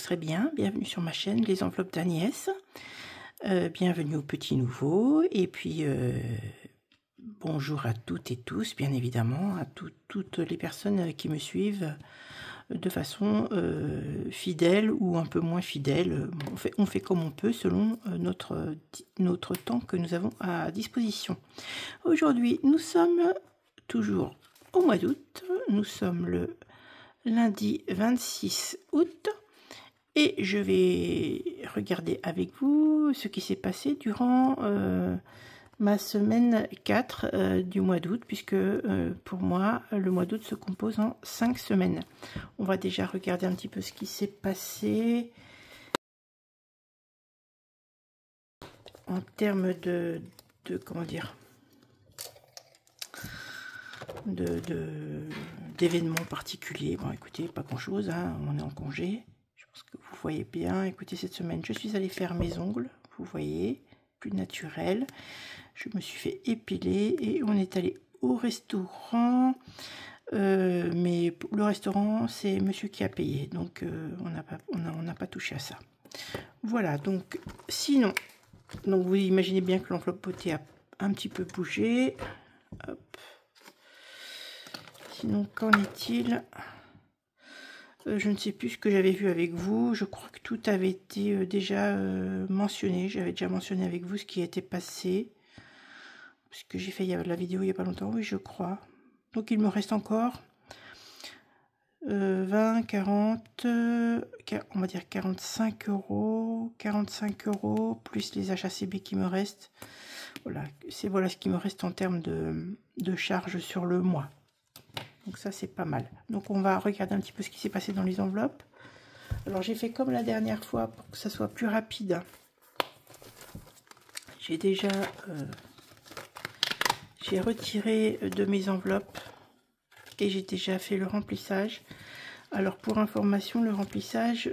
serez bien. Bienvenue sur ma chaîne, les enveloppes d'Agnès. Bienvenue aux petits nouveaux. Et puis, bonjour à toutes et tous, bien évidemment, à toutes les personnes qui me suivent de façon fidèle ou un peu moins fidèle. On fait comme on peut selon notre temps que nous avons à disposition. Aujourd'hui, nous sommes toujours au mois d'août. Nous sommes le lundi 26 août et je vais regarder avec vous ce qui s'est passé durant ma semaine 4 du mois d'août, puisque pour moi le mois d'août se compose en 5 semaines. On va déjà regarder un petit peu ce qui s'est passé en termes de comment dire, d'événements particuliers. Bon, écoutez, pas grand chose, hein, on est en congé. Je pense que vous voyez bien. Écoutez, cette semaine je suis allée faire mes ongles, vous voyez, plus naturel. Je me suis fait épiler et on est allé au restaurant, mais le restaurant c'est monsieur qui a payé, donc on n'a pas touché à ça. Voilà, donc sinon, donc vous imaginez bien que l'enveloppe beauté a un petit peu bougé. Hop. Sinon, qu'en est-il? Je ne sais plus ce que j'avais vu avec vous. Je crois que tout avait été déjà mentionné. J'avais déjà mentionné avec vous ce qui était passé. Parce que j'ai fait la vidéo il n'y a pas longtemps. Oui, je crois. Donc, il me reste encore 20, 40, on va dire 45 euros. 45 euros plus les HACB qui me restent. Voilà, voilà ce qui me reste en termes de charges sur le mois. Donc ça, c'est pas mal. Donc on va regarder un petit peu ce qui s'est passé dans les enveloppes. Alors j'ai fait comme la dernière fois pour que ça soit plus rapide. J'ai déjà j'ai retiré de mes enveloppes et j'ai déjà fait le remplissage. Alors pour information, le remplissage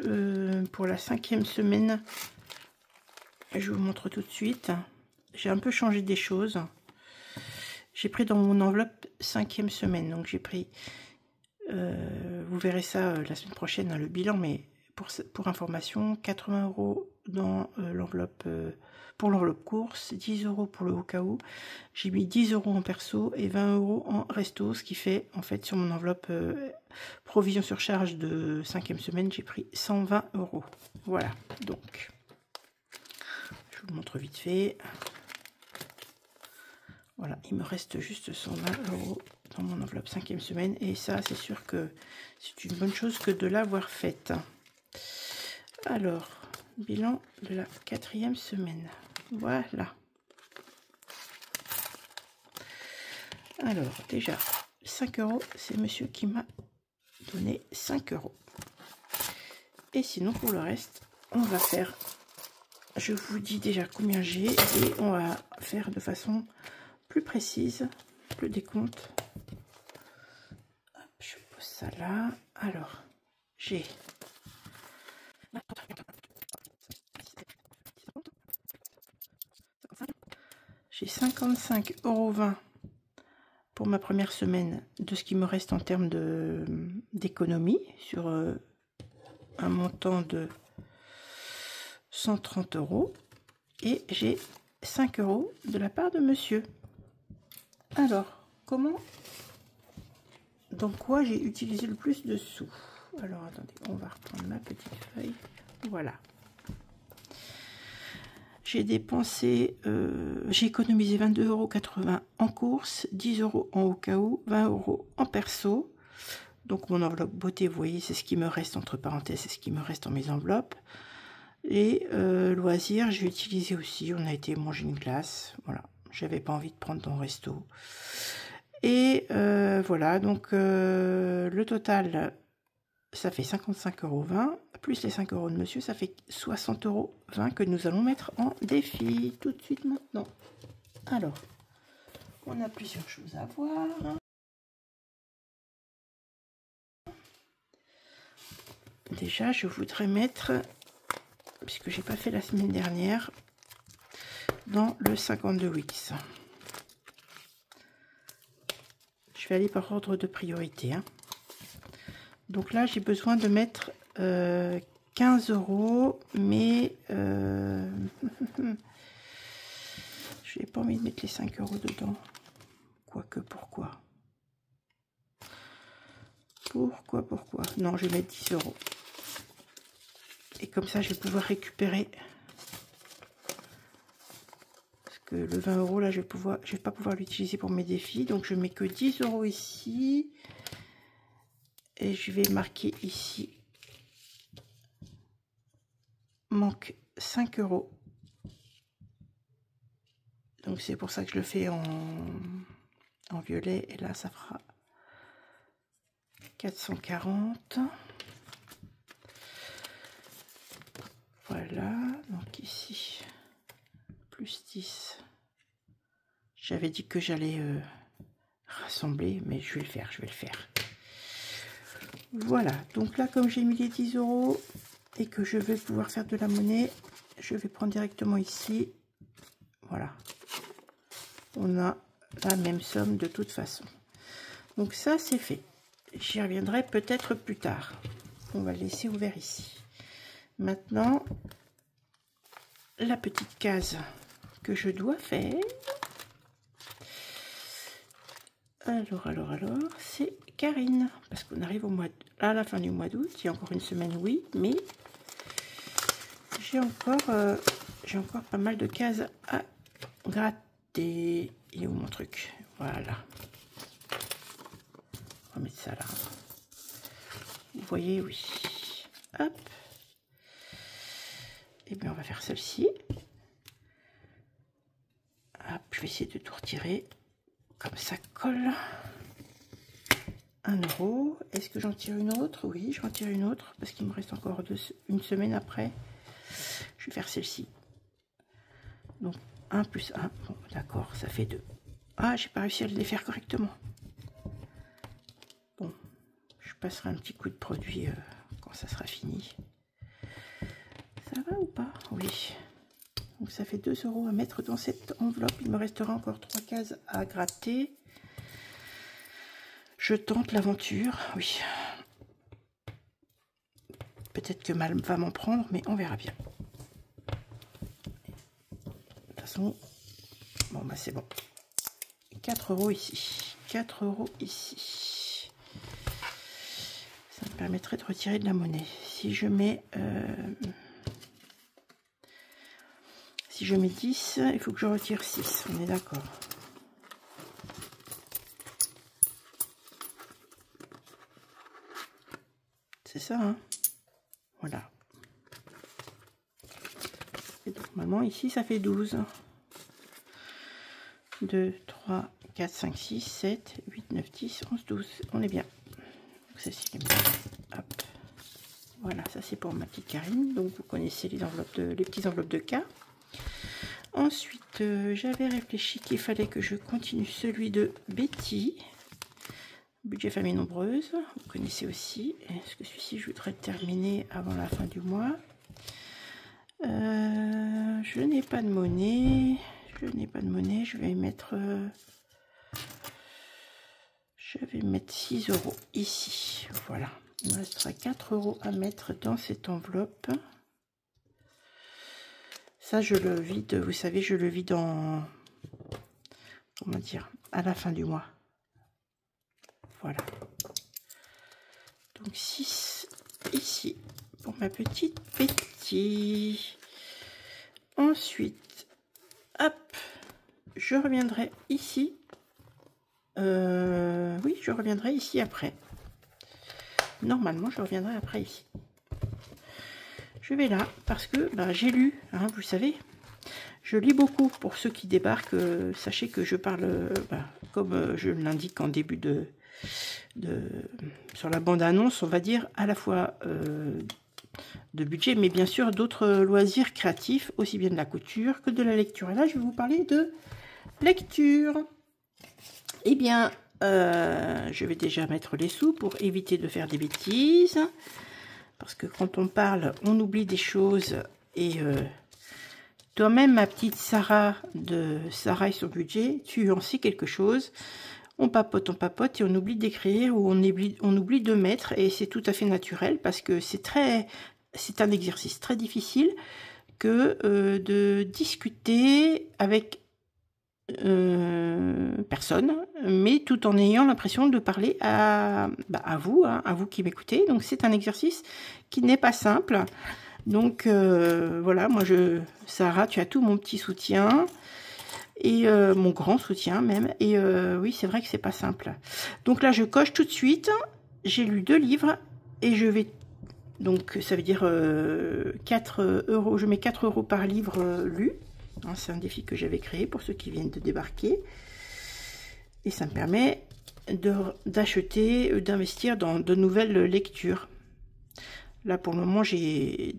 pour la 5e semaine, je vous montre tout de suite. J'ai un peu changé des choses. J'ai pris dans mon enveloppe 5e semaine, donc j'ai pris, vous verrez ça la semaine prochaine, hein, le bilan, mais pour information, 80 euros dans l'enveloppe, pour l'enveloppe course, 10 euros pour le au cas où. J'ai mis 10 euros en perso et 20 euros en resto, ce qui fait, en fait, sur mon enveloppe provision sur charge de 5e semaine, j'ai pris 120 euros. Voilà, donc, je vous le montre vite fait. Voilà, il me reste juste 120 euros dans mon enveloppe 5e semaine. Et ça, c'est sûr que c'est une bonne chose que de l'avoir faite. Alors, bilan de la 4e semaine. Voilà. Alors, déjà, 5 euros, c'est monsieur qui m'a donné 5 euros. Et sinon, pour le reste, on va faire... Je vous dis déjà combien j'ai et on va faire de façon... plus précise le décompte. Hop, je pose ça là. Alors j'ai 55,20 € pour ma première semaine de ce qui me reste en termes d'économie sur un montant de 130 € et j'ai 5 € de la part de monsieur. Alors, comment, dans quoi j'ai utilisé le plus de sous? Alors, attendez, on va reprendre ma petite feuille. Voilà. J'ai dépensé, j'ai économisé 22,80 € en course, 10 € en au cas où, 20 € en perso. Donc, mon enveloppe beauté, vous voyez, c'est ce qui me reste, entre parenthèses, c'est ce qui me reste dans mes enveloppes. Et loisirs, j'ai utilisé aussi, on a été manger une glace, voilà. J'avais pas envie de prendre ton resto. Et voilà, donc le total, ça fait 55,20 € plus les 5 € de monsieur, ça fait 60,20 € que nous allons mettre en défi tout de suite maintenant. Alors, on a plusieurs choses à voir. Déjà, je voudrais mettre, puisque j'ai pas fait la semaine dernière, dans le 52 Wix. Je vais aller par ordre de priorité. Hein. Donc là, j'ai besoin de mettre 15 €, mais je n'ai pas envie de mettre les 5 € dedans. Quoique, pourquoi? Pourquoi? Non, je vais mettre 10 €. Et comme ça, je vais pouvoir récupérer. Parce que le 20 € là, je vais pas pouvoir l'utiliser pour mes défis. Donc, je mets que 10 € ici. Et je vais marquer ici. Manque 5 €. Donc, c'est pour ça que je le fais en violet. Et là, ça fera 440. Voilà, donc ici, plus 10. J'avais dit que j'allais rassembler, mais je vais le faire. Voilà, donc là, comme j'ai mis les 10 € et que je vais pouvoir faire de la monnaie, je vais prendre directement ici. Voilà. On a la même somme de toute façon. Donc ça, c'est fait. J'y reviendrai peut-être plus tard. On va le laisser ouvert ici. Maintenant, la petite case que je dois faire. Alors, c'est Karine. Parce qu'on arrive à la fin du mois d'août. Il y a encore une semaine, oui, mais j'ai encore pas mal de cases à gratter. Il est où mon truc? Voilà. On va mettre ça là. Vous voyez, oui. Hop. Et bien, on va faire celle-ci. Hop, je vais essayer de tout retirer. Comme ça colle. 1 €. Est-ce que j'en tire une autre? Oui, j'en tire une autre. Parce qu'il me reste encore une semaine après. Je vais faire celle-ci. Donc, 1 plus 1. Bon, d'accord, ça fait 2. Ah, j'ai pas réussi à le défaire correctement. Bon, je passerai un petit coup de produit quand ça sera fini. Ça va ou pas? Oui. Donc ça fait 2 € à mettre dans cette enveloppe. Il me restera encore 3 cases à gratter. Je tente l'aventure, oui. Peut-être que Mal va m'en prendre, mais on verra bien. De toute façon, bon bah c'est bon. 4 € ici. 4 € ici. Ça me permettrait de retirer de la monnaie. Si je mets 10, il faut que je retire 6, on est d'accord. C'est ça, hein? Voilà. Et donc, normalement, ici, ça fait 12. 2, 3, 4, 5, 6, 7, 8, 9, 10, 11, 12. On est bien. Donc, ceci est bien. Hop. Voilà, ça c'est pour ma petite Karine. Donc, vous connaissez les petites enveloppes de cas. Ensuite, j'avais réfléchi qu'il fallait que je continue celui de Betty. Budget famille nombreuse, vous connaissez aussi. Est-ce que celui-ci, je voudrais terminer avant la fin du mois? Je n'ai pas de monnaie. Je vais mettre 6 € ici. Voilà. Il me restera 4 € à mettre dans cette enveloppe. Ça, je le vide, vous savez, je le vide en, comment dire, à la fin du mois. Voilà. Donc 6 ici pour ma petite Betty. Ensuite, hop, je reviendrai ici. Oui, je reviendrai ici après. Normalement, je reviendrai après ici. Je vais là parce que j'ai lu, hein, vous savez, je lis beaucoup. Pour ceux qui débarquent, sachez que je parle, comme je l'indique en début sur la bande-annonce, on va dire à la fois de budget, mais bien sûr d'autres loisirs créatifs, aussi bien de la couture que de la lecture. Et là, je vais vous parler de lecture. Eh bien, je vais déjà mettre les sous pour éviter de faire des bêtises. Parce que quand on parle, on oublie des choses. Et toi-même, ma petite Sarah de Sarah et son budget, tu en sais quelque chose. On papote et on oublie d'écrire ou on oublie de mettre. Et c'est tout à fait naturel parce que c'est très c'est un exercice très difficile que de discuter avec personne, mais tout en ayant l'impression de parler à vous, hein, à vous qui m'écoutez. Donc c'est un exercice qui n'est pas simple. Donc voilà, moi Sarah, tu as tout mon petit soutien et mon grand soutien même. Et oui, c'est vrai que c'est pas simple. Donc là, je coche tout de suite. J'ai lu 2 livres et je vais, donc ça veut dire 4 €. Je mets 4 € par livre lu. C'est un défi que j'avais créé pour ceux qui viennent de débarquer. Et ça me permet d'acheter, d'investir dans de nouvelles lectures. Là, pour le moment, j'ai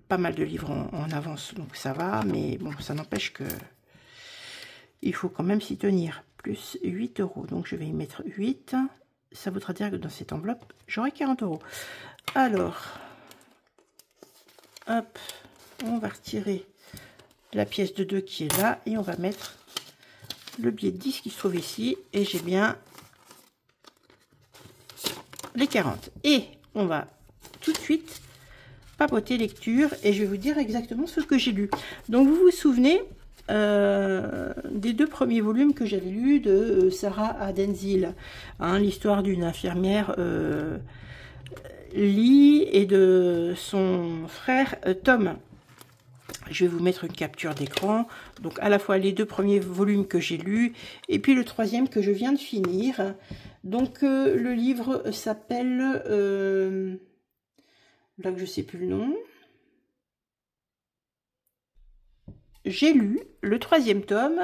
pas mal de livres en avance, donc ça va. Mais bon, ça n'empêche que il faut quand même s'y tenir. Plus 8 €. Donc, je vais y mettre 8. Ça voudra dire que dans cette enveloppe, j'aurai 40 €. Alors, hop, on va retirer la pièce de 2 qui est là et on va mettre le billet de 10 qui se trouve ici et j'ai bien les 40 et on va tout de suite papoter lecture et je vais vous dire exactement ce que j'ai lu. Donc vous vous souvenez des 2 premiers volumes que j'avais lus de Sarah Adenzil, hein, l'histoire d'une infirmière Lee et de son frère Tom. Je vais vous mettre une capture d'écran. Donc à la fois les 2 premiers volumes que j'ai lus et puis le 3e que je viens de finir. Donc le livre s'appelle là que je sais plus le nom. J'ai lu le 3e tome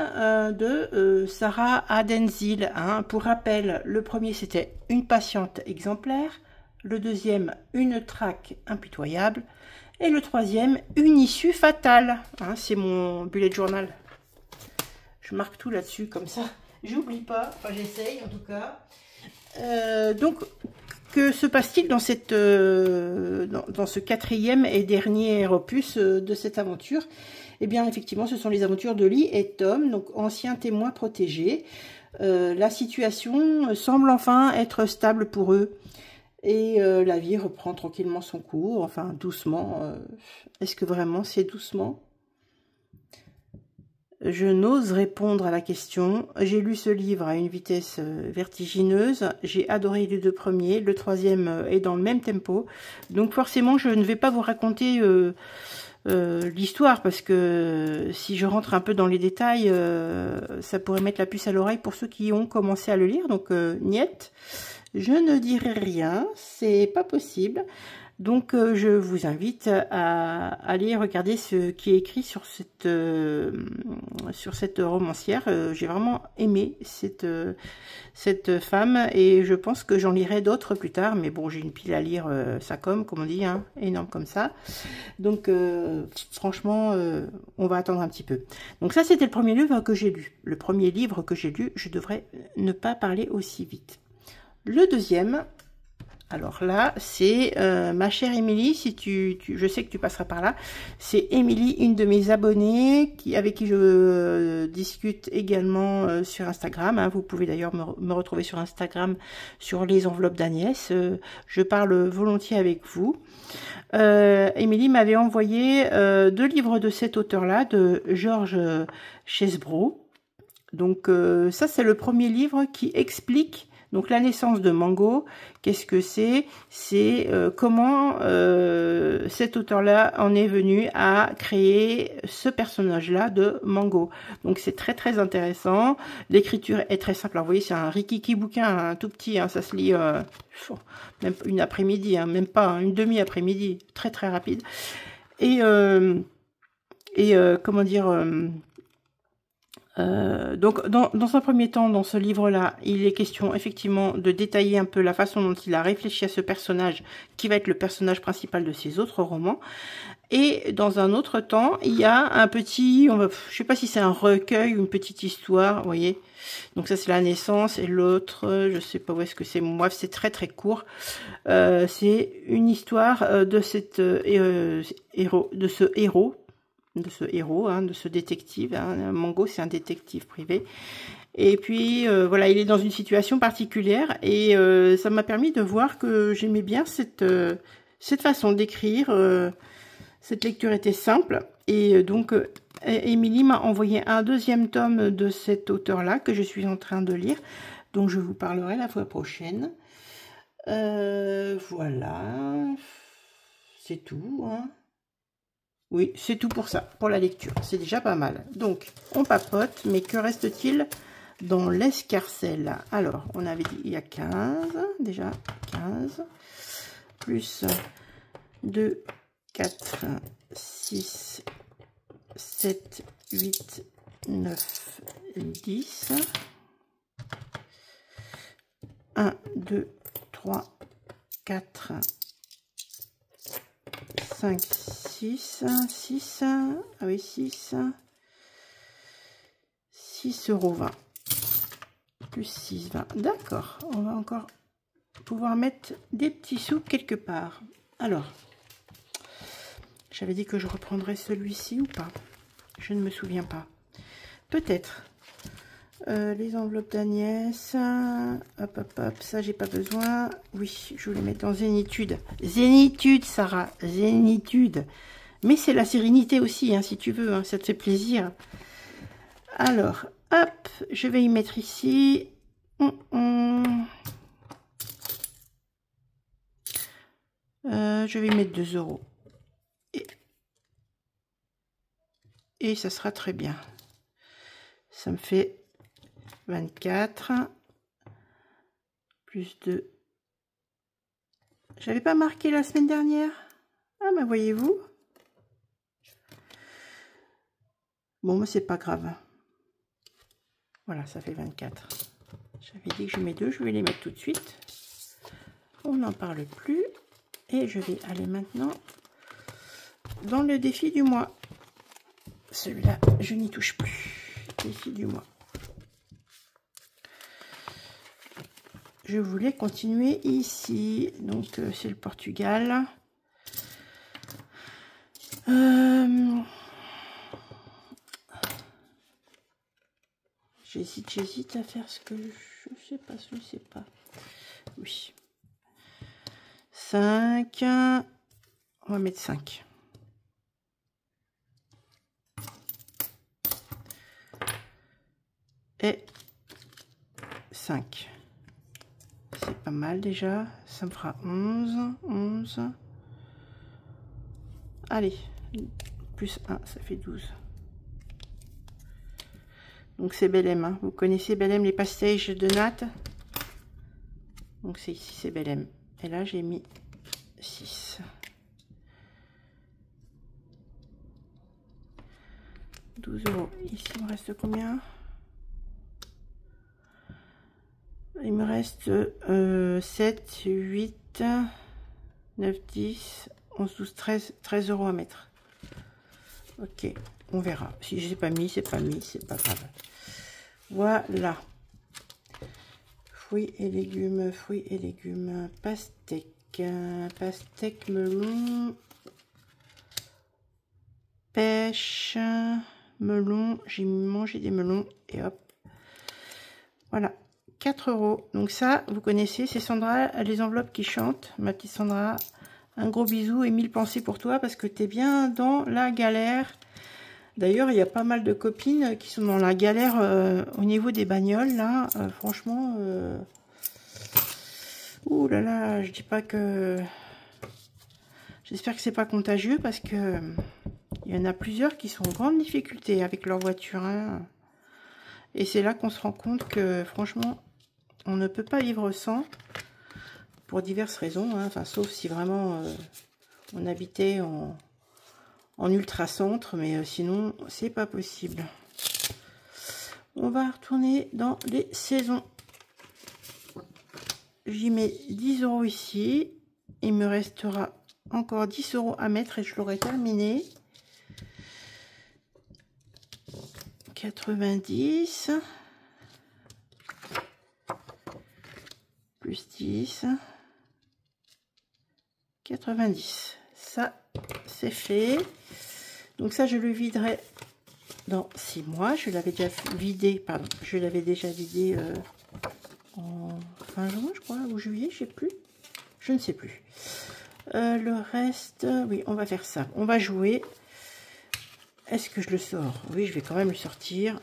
de Sarah Adenzil. Hein. Pour rappel, le premier c'était Une patiente exemplaire, le 2e Une traque impitoyable. Et le 3e, Une issue fatale. Hein, c'est mon bullet journal. Je marque tout là-dessus, comme ça. J'oublie pas. Enfin, j'essaye, en tout cas. Donc, que se passe-t-il dans dans ce 4e et dernier opus de cette aventure? Eh bien, effectivement, ce sont les aventures de Lee et Tom, donc anciens témoins protégés. La situation semble enfin être stable pour eux. Et la vie reprend tranquillement son cours, enfin doucement. Est-ce que vraiment c'est doucement? Je n'ose répondre à la question. J'ai lu ce livre à une vitesse vertigineuse. J'ai adoré les 2 premiers. Le 3e est dans le même tempo. Donc forcément, je ne vais pas vous raconter l'histoire parce que si je rentre un peu dans les détails, ça pourrait mettre la puce à l'oreille pour ceux qui ont commencé à le lire. Donc, niet. Je ne dirai rien, c'est pas possible. Donc je vous invite à aller regarder ce qui est écrit sur cette romancière. J'ai vraiment aimé cette femme et je pense que j'en lirai d'autres plus tard. Mais bon, j'ai une pile à lire, ça comme on dit, hein, énorme comme ça. Donc franchement, on va attendre un petit peu. Donc ça, c'était le premier livre que j'ai lu. Le premier livre que j'ai lu, je devrais ne pas parler aussi vite. Le 2e, alors là, c'est ma chère Émilie, si je sais que tu passeras par là, c'est Émilie, une de mes abonnées, avec qui je discute également sur Instagram. Hein. Vous pouvez d'ailleurs me retrouver sur Instagram sur les enveloppes d'Agnès. Je parle volontiers avec vous. Émilie m'avait envoyé 2 livres de cet auteur-là, de Georges Chesbrough. Donc ça, c'est le premier livre qui explique donc la naissance de Mango. Qu'est-ce que c'est? C'est comment cet auteur-là en est venu à créer ce personnage-là de Mango. Donc c'est très très intéressant. L'écriture est très simple. Alors vous voyez, c'est un rikiki bouquin, un tout petit, hein, ça se lit même une après-midi, hein, même pas, hein, une demi-après-midi, très très rapide. Et comment dire... donc dans un premier temps, dans ce livre-là, il est question effectivement de détailler un peu la façon dont il a réfléchi à ce personnage qui va être le personnage principal de ses autres romans. Et dans un autre temps, il y a un petit, je sais pas si c'est un recueil ou une petite histoire, vous voyez. Donc ça c'est la naissance et l'autre, je sais pas où est-ce que c'est. Bref, c'est très très court. C'est une histoire de ce héros, hein, de ce détective. Hein. Mango, c'est un détective privé. Et puis, voilà, il est dans une situation particulière. Et ça m'a permis de voir que j'aimais bien cette façon d'écrire. Cette lecture était simple. Et donc, Émilie m'a envoyé un deuxième tome de cet auteur-là que je suis en train de lire. Donc, je vous parlerai la fois prochaine. Voilà. C'est tout, hein. Oui, c'est tout pour ça, pour la lecture. C'est déjà pas mal. Donc, on papote, mais que reste-t-il dans l'escarcelle? Alors, on avait dit il y a 15, déjà 15, plus 2, 4, 6, 7, 8, 9, 10. 1, 2, 3, 4, 5, 6, 6, ah oui, 6, 6,20 €, plus 6, 20. D'accord, on va encore pouvoir mettre des petits sous quelque part. Alors, j'avais dit que je reprendrais celui-ci ou pas? Je ne me souviens pas. Peut-être. Les enveloppes d'Agnès, hop hop hop, ça j'ai pas besoin. Oui, je vais les mettre en zénitude. Zénitude, Sarah, zénitude. Mais c'est la sérénité aussi, hein, si tu veux, hein, ça te fait plaisir. Alors, hop, je vais y mettre ici. Je vais y mettre 2 €. Et ça sera très bien. Ça me fait 24 plus 2. J'avais pas marqué la semaine dernière. Ah ben voyez-vous. Bon, mais c'est pas grave. Voilà, ça fait 24. J'avais dit que je mets 2, je vais les mettre tout de suite. On n'en parle plus. Et je vais aller maintenant dans le défi du mois. Celui-là, je n'y touche plus. Défi du mois. Je voulais continuer ici. Donc, c'est le Portugal. J'hésite à faire ce que je sais pas, je sais pas. Oui. 5. On va mettre 5. Et 5. C'est pas mal déjà. Ça me fera 11. 11. Allez. Plus 1, ça fait 12. Donc c'est Belém. Hein. Vous connaissez Belém, les pastéis de natte. Donc c'est ici, c'est Belém. Et là, j'ai mis 6. 12 €. Ici, il me reste combien? Il me reste 7, 8, 9, 10, 11, 12, 13 € à mettre. Ok, on verra. Si je n'ai pas mis, c'est pas mis, c'est pas grave. Voilà. Fruits et légumes, pastèque, pastèque, melon, pêche, melon, j'ai mangé des melons et hop. Voilà, 4 €. Donc ça, vous connaissez, c'est Sandra, les enveloppes qui chantent. Ma petite Sandra, un gros bisou et 1000 pensées pour toi parce que tu es bien dans la galère. D'ailleurs, il y a pas mal de copines qui sont dans la galère au niveau des bagnoles, là. Franchement, ouh là là, je dis pas que... J'espère que c'est pas contagieux parce que il y en a plusieurs qui sont en grande difficulté avec leur voiture. Hein. Et c'est là qu'on se rend compte que, franchement, on ne peut pas vivre sans, pour diverses raisons. Hein. Enfin, sauf si vraiment on habitait en ultra-centre, mais sinon, c'est pas possible. On va retourner dans les saisons. J'y mets 10 € ici. Il me restera encore 10 € à mettre et je l'aurai terminé. 90. Plus 10. 90. Ça, c'est fait. Donc ça, je le viderai dans 6 mois. Je l'avais déjà vidé, pardon, je l'avais déjà vidé en fin juin, je crois, ou juillet, je sais plus. Je ne sais plus. Le reste, oui, on va faire ça. On va jouer. Est-ce que je le sors? Oui, je vais quand même le sortir.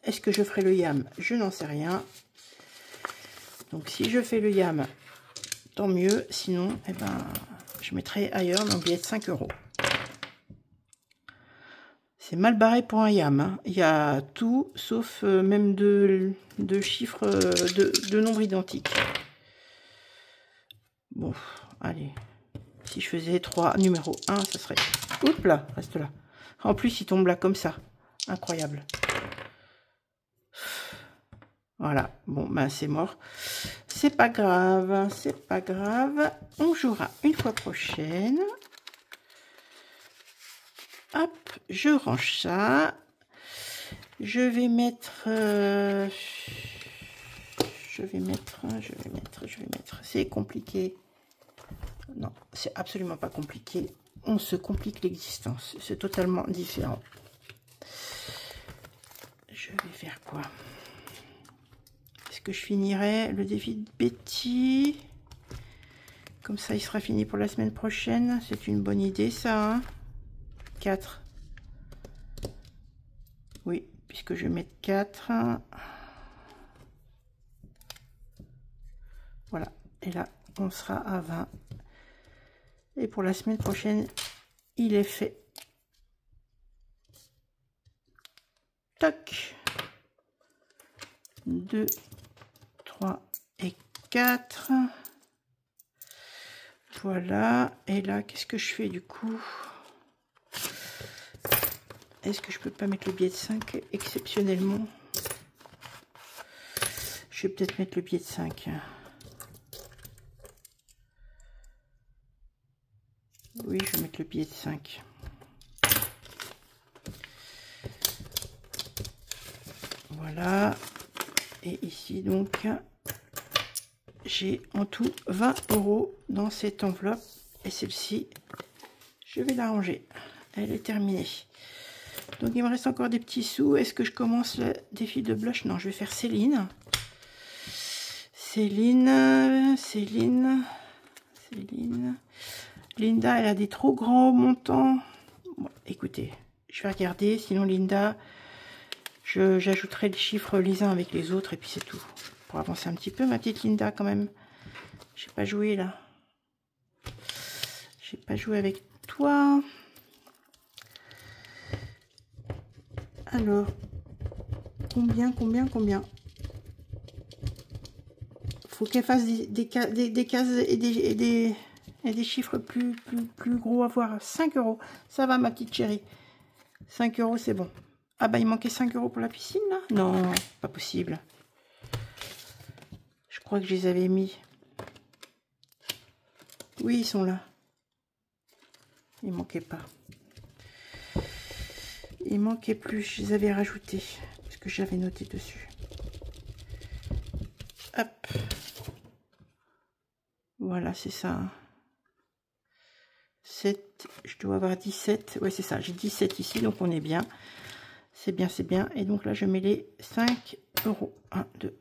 Est-ce que je ferai le yam? Je n'en sais rien. Donc, si je fais le yam, tant mieux. Sinon, eh ben, je mettrai ailleurs mon billet de 5 €. C'est mal barré pour un yam. Hein. Il y a tout, sauf même deux chiffres, de nombres identiques. Bon, allez. Si je faisais 3 numéro 1, ça serait... Oups là, reste là. En plus, il tombe là comme ça. Incroyable. Voilà. Bon, ben c'est mort. C'est pas grave. C'est pas grave. On jouera une fois prochaine. Hop, je range ça. Je vais mettre... Je vais mettre... C'est compliqué. Non, c'est absolument pas compliqué. On se complique l'existence. C'est totalement différent. Je vais faire quoi? Est-ce que je finirai le défi de Betty? Comme ça, il sera fini pour la semaine prochaine. C'est une bonne idée, ça. Hein, 4. Oui, puisque je vais mettre 4. Voilà. Et là, on sera à 20. Et pour la semaine prochaine, il est fait. Toc. 2, 3 et 4. Voilà. Et là, qu'est-ce que je fais du coup? Est-ce que je peux pas mettre le billet de 5 exceptionnellement? Je vais peut-être mettre le billet de 5. Oui, je vais mettre le billet de 5. Voilà. Et ici, donc, j'ai en tout 20 € dans cette enveloppe. Et celle-ci, je vais la ranger. Elle est terminée. Donc, il me reste encore des petits sous. Est-ce que je commence le défi de blush? Non, je vais faire Céline. Céline. Linda, elle a des trop grands montants. Bon, écoutez, je vais regarder. Sinon, Linda, j'ajouterai les chiffres les uns avec les autres. Et puis, c'est tout. Pour avancer un petit peu, ma petite Linda, quand même. J'ai pas joué, là. J'ai pas joué avec toi. Alors, combien? Faut qu'elle fasse des cases et des chiffres plus gros à voir. 5 €. Ça va, ma petite chérie. 5 €, c'est bon. Ah bah, il manquait 5 € pour la piscine, là? Non, pas possible. Je crois que je les avais mis. Oui, ils sont là. Il manquait pas. Il manquait plus. Je les avais rajoutés. Parce que j'avais noté dessus. Hop. Voilà, c'est ça. 7, je dois avoir 17. Ouais, c'est ça. J'ai 17 ici, donc on est bien. C'est bien, c'est bien. Et donc là, je mets les 5 €. 1, 2.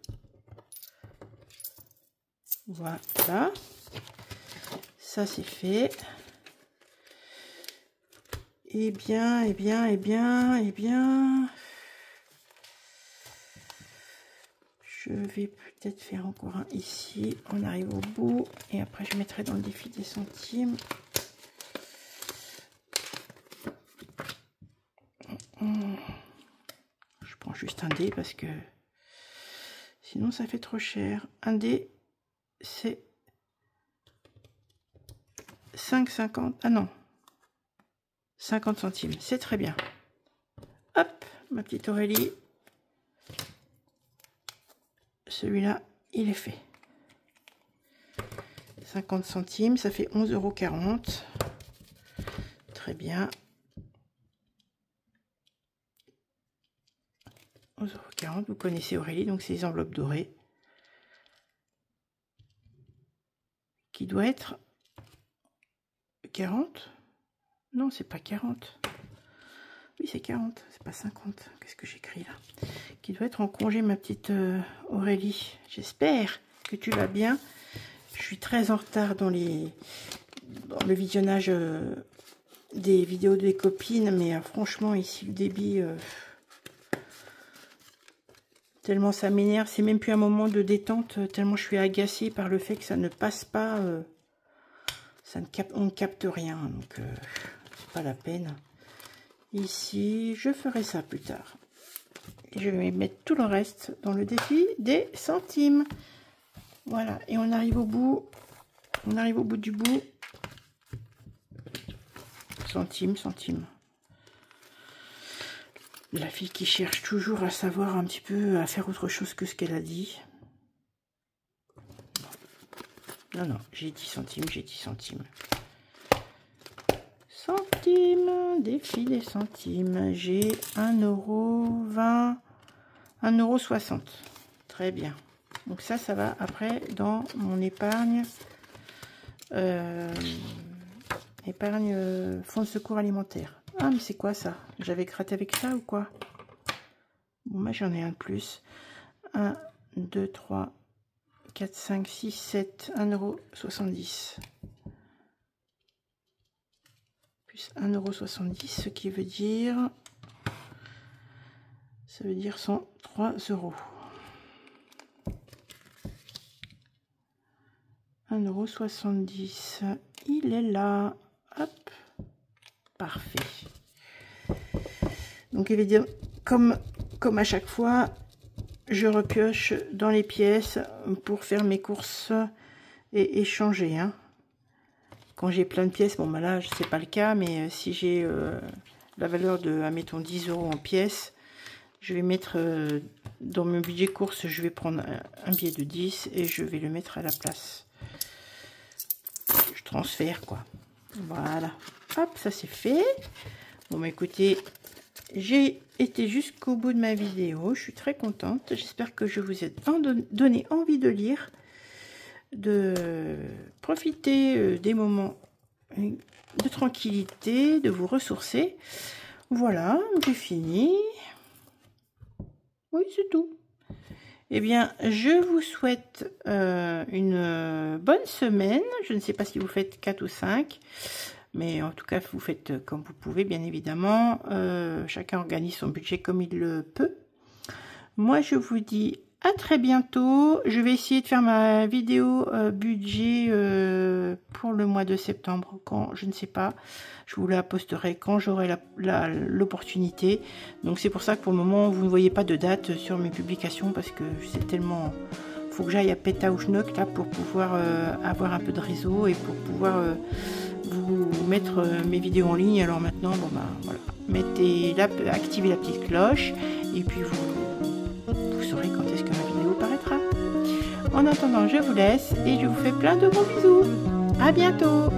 Voilà. Ça, c'est fait. Eh bien. Je vais peut-être faire encore un ici. On arrive au bout. Et après, je mettrai dans le défi des centimes. Je prends juste un dé parce que sinon, ça fait trop cher. Un dé, c'est 5,50. Ah non. 50 centimes. C'est très bien. Hop, ma petite Aurélie. Celui-là, il est fait. 50 centimes, ça fait 11,40 €. Très bien. 11,40 €. Vous connaissez Aurélie, donc c'est les enveloppes dorées. Qui doit être 40. Non, c'est pas 40. Oui, c'est 40, c'est pas 50. Qu'est-ce que j'écris là? Qui doit être en congé, ma petite Aurélie. J'espère que tu vas bien. Je suis très en retard dans les dans le visionnage des vidéos des copines, mais franchement ici le débit, tellement ça m'énerve, c'est même plus un moment de détente, tellement je suis agacée par le fait que ça ne passe pas, on ne capte rien, donc c'est pas la peine. Ici, je ferai ça plus tard. Et je vais mettre tout le reste dans le défi des centimes. Voilà, et on arrive au bout. On arrive au bout du bout. Centimes, centimes. La fille qui cherche toujours à savoir un petit peu, à faire autre chose que ce qu'elle a dit. Non, non, j'ai 10 centimes, j'ai 10 centimes. Centimes, défi des centimes. J'ai 1,20 €, 1,60 €. Très bien. Donc ça va après dans mon épargne. Épargne fonds de secours alimentaire. Ah, mais c'est quoi ça? J'avais gratté avec ça ou quoi? Bon, moi j'en ai un de plus. 1, 2, 3, 4, 5, 6, 7, 1,70 €. Plus 1,70 €, ce qui veut dire... Ça veut dire 103 €. 1,70 €. Il est là. Hop. Parfait. Donc évidemment, comme à chaque fois, je repioche dans les pièces pour faire mes courses et échanger. Hein. Quand j'ai plein de pièces, bon bah là, c'est pas le cas, mais si j'ai la valeur de, admettons, 10 € en pièces, je vais mettre dans mon budget course, je vais prendre un billet de 10 et je vais le mettre à la place. Je transfère quoi. Voilà. Hop, ça c'est fait. Bon bah écoutez, j'ai été jusqu'au bout de ma vidéo. Je suis très contente. J'espère que je vous ai donné envie de lire, de profiter des moments de tranquillité, de vous ressourcer. Voilà, j'ai fini. Oui, c'est tout. Eh bien, je vous souhaite une bonne semaine. Je ne sais pas si vous faites 4 ou 5. Mais en tout cas, vous faites comme vous pouvez, bien évidemment. Chacun organise son budget comme il le peut. Moi, je vous dis à très bientôt. Je vais essayer de faire ma vidéo budget pour le mois de septembre. Quand, je ne sais pas. Je vous la posterai quand j'aurai l'opportunité. Donc, c'est pour ça que pour le moment, vous ne voyez pas de date sur mes publications. Parce que c'est tellement... Il faut que j'aille à Pétaouchnok là pour pouvoir avoir un peu de réseau et pour pouvoir... vous mettre mes vidéos en ligne. Alors maintenant, bon bah voilà, activez la petite cloche et puis vous saurez quand est-ce que ma vidéo paraîtra. En attendant, je vous laisse et je vous fais plein de gros bisous. À bientôt.